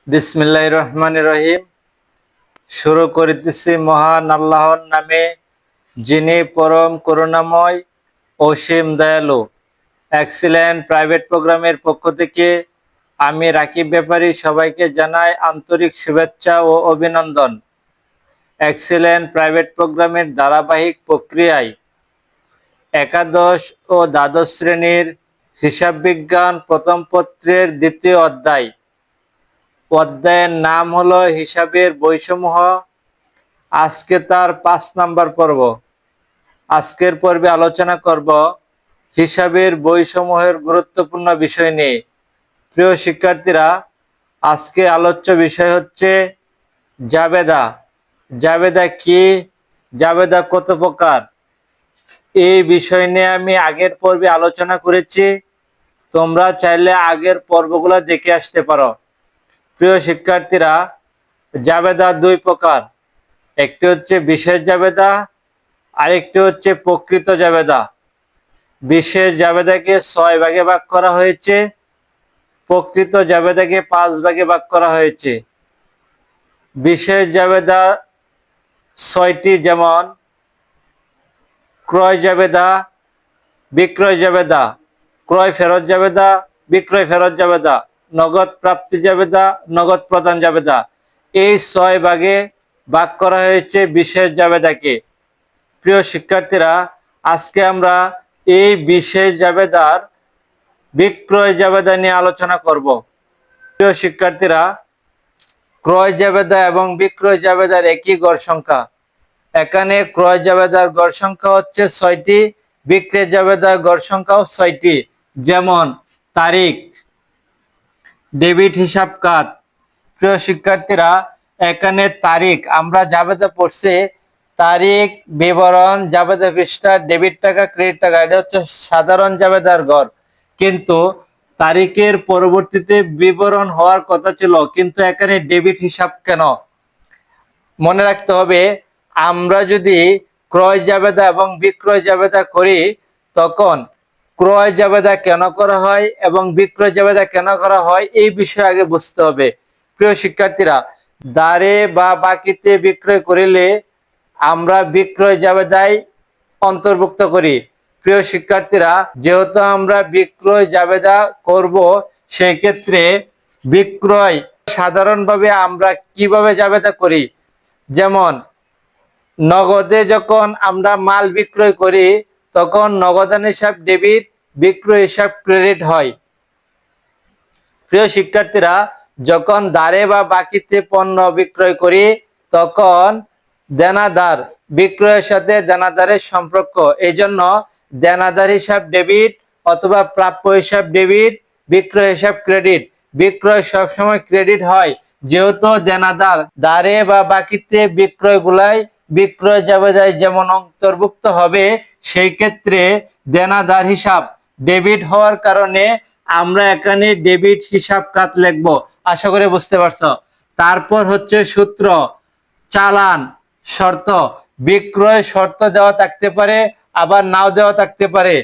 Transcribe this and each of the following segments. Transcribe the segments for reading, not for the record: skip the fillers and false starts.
বিসমিল্লাহির রহমানির রহিম। শুরু করিতেছি মহান আল্লাহর নামে, যিনি পরম করুণাময়, অসীম দয়ালু। এক্সিলেন্ট প্রাইভেট প্রোগ্রামের পক্ষ থেকে আমি রাকিব ব্যাপারী সবাইকে জানাই আন্তরিক শুভেচ্ছা ও অভিনন্দন। এক্সিলেন্ট প্রাইভেট প্রোগ্রামের ধারাবাহিক প্রক্রিয়ায় একাদশ ও দ্বাদশ শ্রেণীর হিসাব বিজ্ঞান প্রথম পত্রের দ্বিতীয় অধ্যায়ের নাম হলো হিসাবের বইসমূহ। আজকে তার 5 নাম্বার পর্ব। আজকের পর্বে আলোচনা করব হিসাবের বইসমূহের গুরুত্বপূর্ণ বিষয় নিয়ে। প্রিয় শিক্ষার্থীরা, আজকে আলোচ্য বিষয় হচ্ছে জাবেদা। জাবেদা কি, জাবেদা কত প্রকার, এই বিষয় নিয়ে আমি আগের পর্বে আলোচনা করেছি। তোমরা চাইলে আগের পর্বগুলো দেখে আসতে পারো। প্রিয় শিক্ষার্থীরা, জাবেদা দুই প্রকার। একটি হচ্ছে বিশেষ জাবেদা, আরেকটি হচ্ছে প্রকৃত জাবেদা। বিশেষ জাবেদাকে 6 ভাগে ভাগ করা হয়েছে, প্রকৃত জাবেদাকে 5 ভাগে ভাগ করা হয়েছে। বিশেষ জাবেদা 6টি, যেমন ক্রয় জাবেদা, বিক্রয় জাবেদা, ক্রয় ফেরত জাবেদা, বিক্রয় ফেরত জাবেদা, নগদ প্রাপ্তি জাবেদা, নগদ প্রদান জাবেদা। এই 6 ভাগে ভাগ করা হয়েছে বিশেষ জাবেদাকে। প্রিয় শিক্ষার্থীরা, আজকে আমরা এই বিশেষ জাবেদার বিক্রয় জাবেদা নিয়ে আলোচনা করব। প্রিয় শিক্ষার্থীরা, ক্রয় জাবেদা এবং বিক্রয় জাবেদার একই গড় সংখ্যা। এখানে ক্রয় জাবেদার গড় সংখ্যা হচ্ছে 6টি, বিক্রয় জাবেদার গড় সংখ্যাও 6টি। যেমন তারিখ, ডেবিট হিসাব খাত। প্রিয় শিক্ষার্থীরা, এখানে তারিখ আমরা জাবেদা পড়ছে, তারিখ বিবরণ জাবেদা পৃষ্ঠা, ডেবিট টাকা ক্রেডিট টাকা, এটা হচ্ছে সাধারণ জাবেদার গড়। কিন্তু তারিখের পরবর্তীতে বিবরণ হওয়ার কথা ছিল, কিন্তু এখানে ডেবিট হিসাব কেন? মনে রাখতে হবে, আমরা যদি ক্রয় জাবেদা এবং বিক্রয় জাবেদা করি, তখন ক্রয় জাবেদা কেন করা হয় এবং বিক্রয় জাবেদা কেন করা হয়, এই বিষয়ে আগে বুঝতে হবে। প্রিয় শিক্ষার্থীরা, দাঁড়ে বা বাকিতে বিক্রয় করিলে আমরা বিক্রয় জাবেদায় অন্তর্ভুক্ত করি। প্রিয় শিক্ষার্থীরা, যেহেতু আমরা বিক্রয় জাবেদা করব, সেই ক্ষেত্রে বিক্রয় সাধারণভাবে আমরা কিভাবে জাবেদা করি, যেমন নগদে যখন আমরা মাল বিক্রয় করি, তখন নগদান হিসাব ডেবিট, বিক্রয় হিসাব ক্রেডিট হয়। প্রিয় শিক্ষার্থীরা, যখন দাঁড়ে বা বাকিতে পণ্য বিক্রয় করি, তখন দেনাদার, বিক্রয়ের সাথে দেনাদারের সম্পর্ক, এই জন্য দেনাদার হিসাব ডেবিট অথবা প্রাপ্য হিসাব ডেবিট, বিক্রয় হিসাব ক্রেডিট। বিক্রয় সবসময় ক্রেডিট হয়, যেহেতু দেনাদার দাঁড়ে বা বাকিতে বিক্রয় গুলাই বিক্রয় জাবেদায় যেমন অন্তর্ভুক্ত হবে, সেই ক্ষেত্রে দেনাদার হিসাব ডেবিট হওয়ার কারণে আমরা এখানে ডেবিট হিসাব খাত লিখবো। আশা করি বুঝতে পারছো। তারপর হচ্ছে সূত্র, চালান, শর্ত। বিক্রয় শর্ত দেওয়া থাকতে পারে, আবার নাও দেওয়া থাকতে পারে।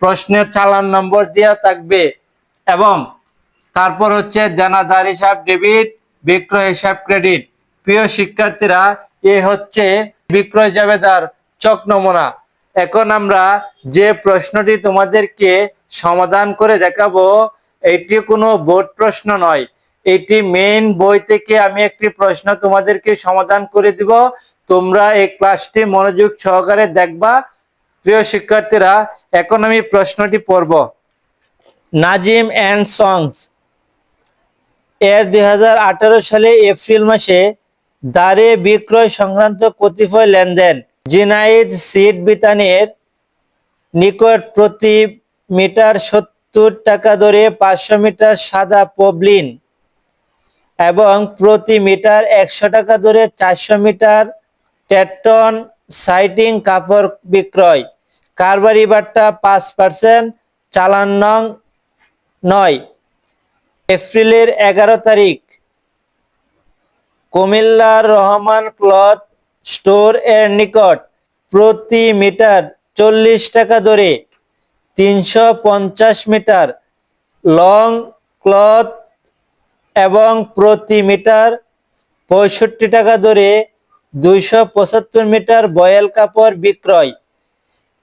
প্রশ্নের চালান নম্বর দেওয়া থাকবে। এবং তারপর হচ্ছে দেনাদার হিসাব ডেবিট, বিক্রয় হিসাব ক্রেডিট। প্রিয় শিক্ষার্থীরা, এ হচ্ছে বিক্রয় জাবেদার চক নমুনা। এখন আমরা যে প্রশ্নটি তোমাদেরকে সমাধান করে দেখাবো, এটি কোনো বোর্ড প্রশ্ন নয়, এটি মেইন বই থেকে আমি একটি প্রশ্ন তোমাদেরকে সমাধান করে দিব। তোমরা এই ক্লাসটি মনোযোগ সহকারে দেখবা। প্রিয় শিক্ষার্থীরা, এখন আমি প্রশ্নটি পড়ব। নাজিম এন্ড সংস এর 2018 সালে এপ্রিল মাসে দাঁড়ে বিক্রয় সংক্রান্ত কতিপয় লেনদেন জিনাইদ সিড বিতানের নিকট প্রতি মিটার 70 টাকা দরে 500 মিটার সাদা পবলিন এবং প্রতি মিটার 100 টাকা দরে 400 মিটার টেটন সাইটিং কাপড় বিক্রয়। কারবারি বাট্টা 5%, চালান নং 9, এপ্রিলের 11 তারিখ কুমিল্লার রহমান ক্লথ স্টোর এর নিকট প্রতি মিটার 40 টাকা দরে 350 মিটার লং ক্লথ এবং প্রতি মিটার 65 টাকা দরে 275 মিটার বয়েল কাপড় বিক্রয়।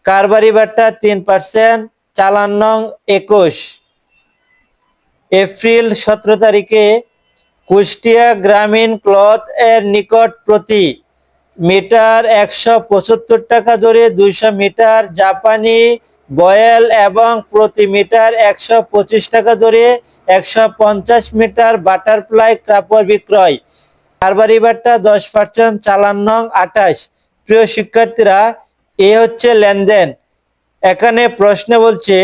কারবারি বাট্টা 3%, চালান নং 21। এপ্রিল 17 তারিখে কুষ্টিয়া গ্রামীণ ক্লথ এর নিকট প্রতি মিটার 175 টাকা দরে 200 মিটার জাপানি বয়েল এবং প্রতি মিটার 125 টাকা দরে 150 মিটার বাটারফ্লাই কাপড় বিক্রয়। কারবারি বাট্টা 10%, চালান নং 28। প্রিয় শিক্ষার্থীরা, এ হচ্ছে লেনদেন। এখানে প্রশ্নে বলছে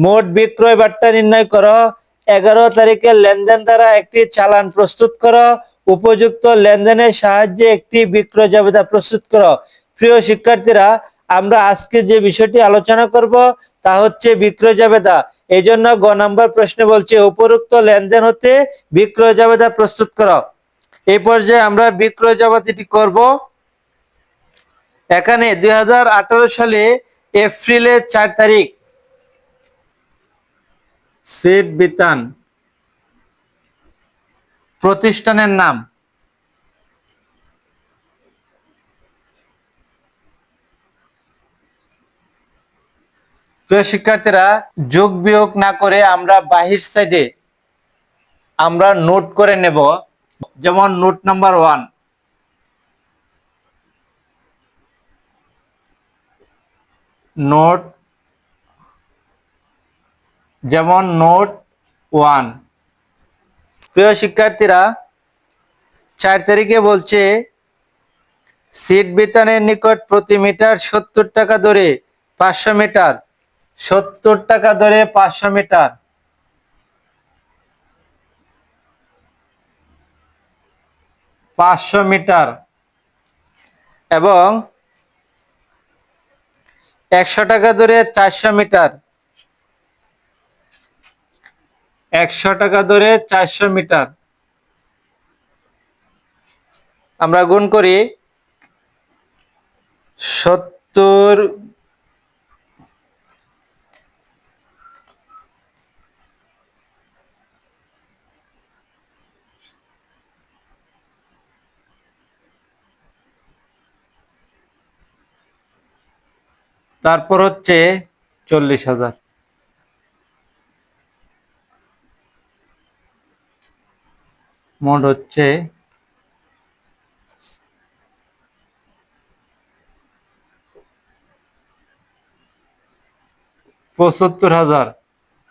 মোট বিক্রয় বাট্টা নির্ণয় করো। 11 তারিখের লেনদেন দ্বারা একটি চালান প্রস্তুত করো। উপযুক্ত লেনদেনের সাহায্যে একটি বিক্রয় জাবেদা প্রস্তুত করো। প্রিয় শিক্ষার্থীরা, আমরা আজকে যে বিষয়টি আলোচনা করব তা হচ্ছে বিক্রয় জাবেদা। এই জন্য গ নম্বর প্রশ্নে বলছে উপরোক্ত লেনদেন হতে বিক্রয় জাবেদা প্রস্তুত করো। এই পর্যায়ে আমরা বিক্রয় জাবেদাটি করব। এখানে 2018 সালে এপ্রিলের 4 তারিখ সিড বিতান প্রতিষ্ঠানের নাম। প্রিয় শিক্ষার্থীরা, যোগ বিয়োগ না করে আমরা বাহির সাইডে আমরা নোট করে নেব। যেমন নোট নাম্বার 1, নোট, যেমন নোট 1। প্রিয় শিক্ষার্থীরা, 4 তারিখে বলছে সিট বিতানের নিকট প্রতি মিটার 70 টাকা দরে 500 মিটার, 70 টাকা দরে 500 মিটার, 500 মিটার এবং 100 টাকা দরে 400 মিটার, 100 টাকা দরে 400 মিটার। আমরা গুণ করি 70 তারপর হচ্ছে 40,000, মোট হচ্ছে 75,000।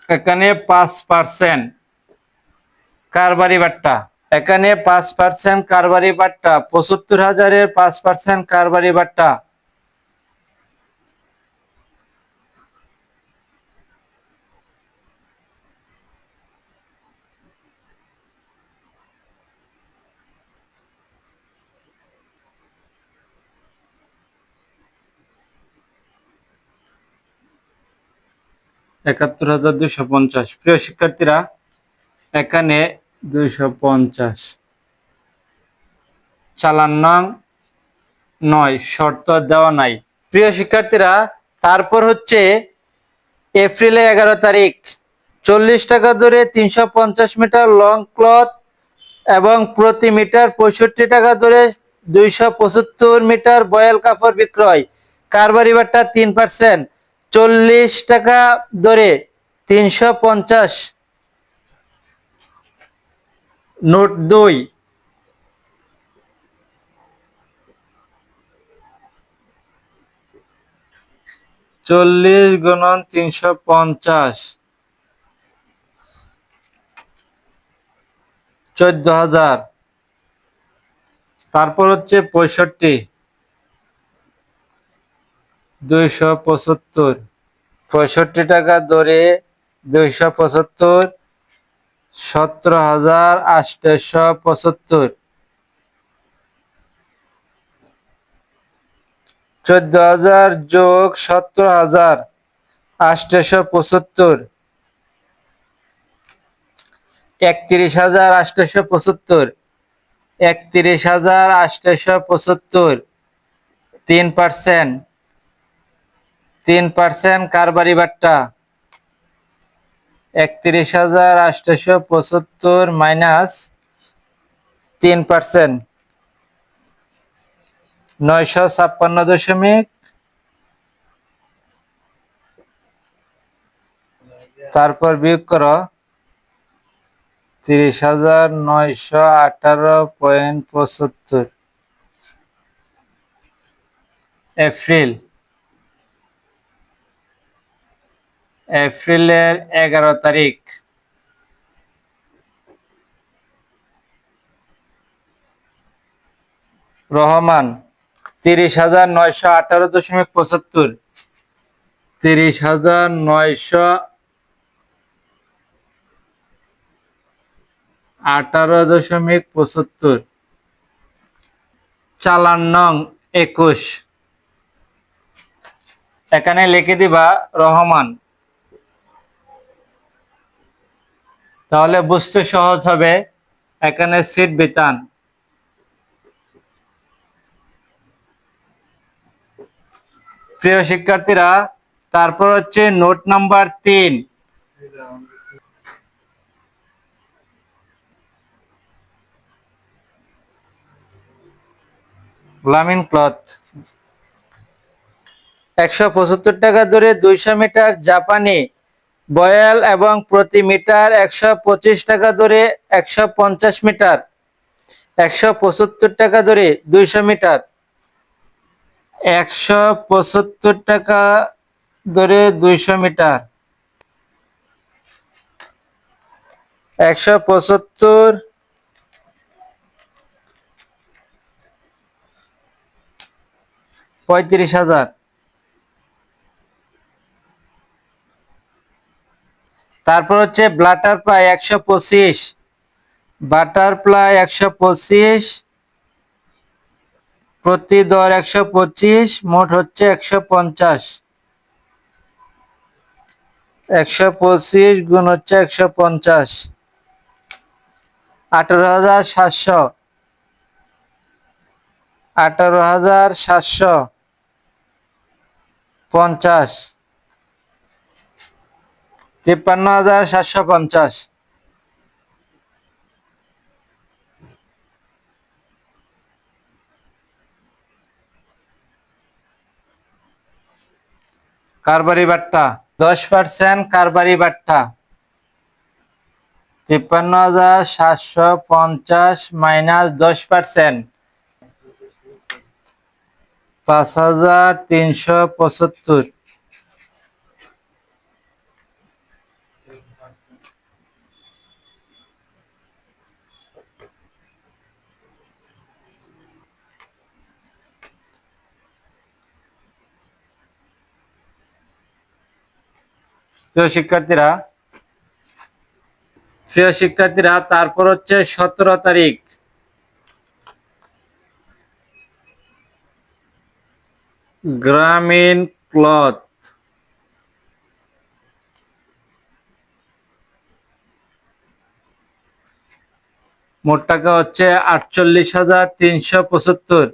এখানে 5% কারবারি বাট্টা, এখানে 5% কারবারি বাট্টা, 75,000-এর 5% কারবারি বাট্টা। $71,250। প্রিয় শিক্ষার্থীরা, এখানে 250, চালান নং 9, শর্ত দেওয়া নাই। প্রিয় শিক্ষার্থীরা, তারপর হচ্ছে এপ্রিলে 11 তারিখ 40 টাকা দরে 350 মিটার লং ক্লথ এবং প্রতি মিটার 65 টাকা দরে 275 মিটার বয়েল কাপড় বিক্রয়। কারবারি বাট্টা 3%, 40 টাকা দরে 350, নোট 2, চল্লিশ গুণন 350, 14,000। তারপর হচ্ছে 65, 275, 65 টাকা দরে 275, 17,875, 14,000 যোগ 17,875, 31,875, 31,875, 3% কারবারি বাট্টা, 31,875 মাইনাস 3%, 956 তারপর বিয়োগ করো 30,918.75। এপ্রিলের 11 তারিখ। রহমান 30,918.75, 30,918.75। চালান নং 21, এখানে লিখে দিবা রহমান, তাহলে বুঝতে সহজ হবে। এখানে সিট বিতান। প্রিয় শিক্ষার্থীরা, তারপর হচ্ছে নোট নাম্বার 3। লামিন ক্লথ 175 টাকা দরে 200 মিটার জাপানি বয়েল এবং প্রতি মিটার 125 টাকা দরে 150 মিটার, 175 টাকা দরে 200 মিটার, 175 টাকা দরে 200 মিটার, 175 35,000। তারপর হচ্ছে বাটারফ্লাই 125, বাটারফ্লাই 125 প্রতি দর 125, মোট হচ্ছে 150, 125 গুণ হচ্ছে 150, 18,700, 18,750, 53,750। কারবারি বাট্টা 10% কারবারি বাট্টা 53,750 মাইনাস 10%, 5,375। প্রিয় শিক্ষার্থীরা, তারপর হচ্ছে 17 তারিখ। গ্রামীণ ক্লথ মোট টাকা হচ্ছে 48,375।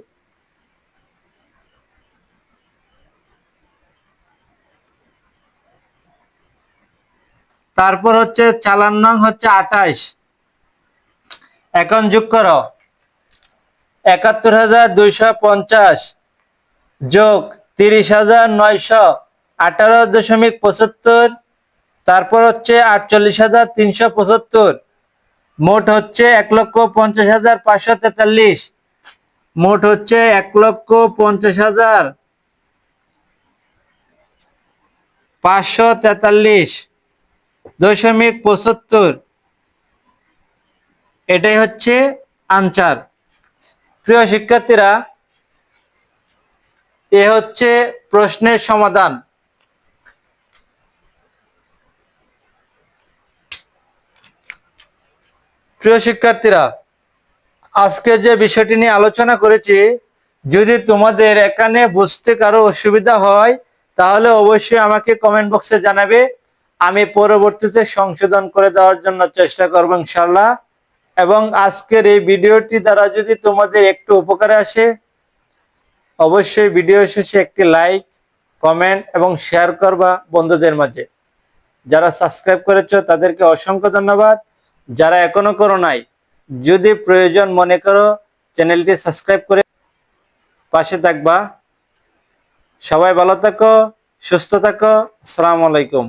তারপর হচ্ছে চালান নং হচ্ছে 28। এখন যোগ করো 71,250 যোগ 30,918.75, তারপর হচ্ছে 48,375, মোট হচ্ছে 1,50,543, মোট হচ্ছে 1,50,543.75। এটাই হচ্ছে আনসার। প্রিয় শিক্ষার্থীরা, এ হচ্ছে প্রশ্নের সমাধান। প্রিয় শিক্ষার্থীরা, আজকে যে বিষয়টি নিয়ে আলোচনা করেছি, যদি তোমাদের এখানে বুঝতে কারো অসুবিধা হয় তাহলে অবশ্যই আমাকে কমেন্ট বক্সে জানাবে। আমি পরবর্তীতে সংশোধন করে দেওয়ার জন্য চেষ্টা করব ইনশাআল্লাহ। এবং আজকের এই ভিডিওটি দ্বারা যদি তোমাদের একটু উপকারে আসে, অবশ্যই ভিডিও শেষে একটি লাইক, কমেন্ট এবং শেয়ার করবা বন্ধুদের মাঝে। যারা সাবস্ক্রাইব করেছো তাদেরকে অসংখ্য ধন্যবাদ। যারা এখনো করো নাই, যদি প্রয়োজন মনে করো চ্যানেলটি সাবস্ক্রাইব করে পাশে থাকবা। সবাই ভালো থাকো, সুস্থ থাকো। আসসালামু আলাইকুম।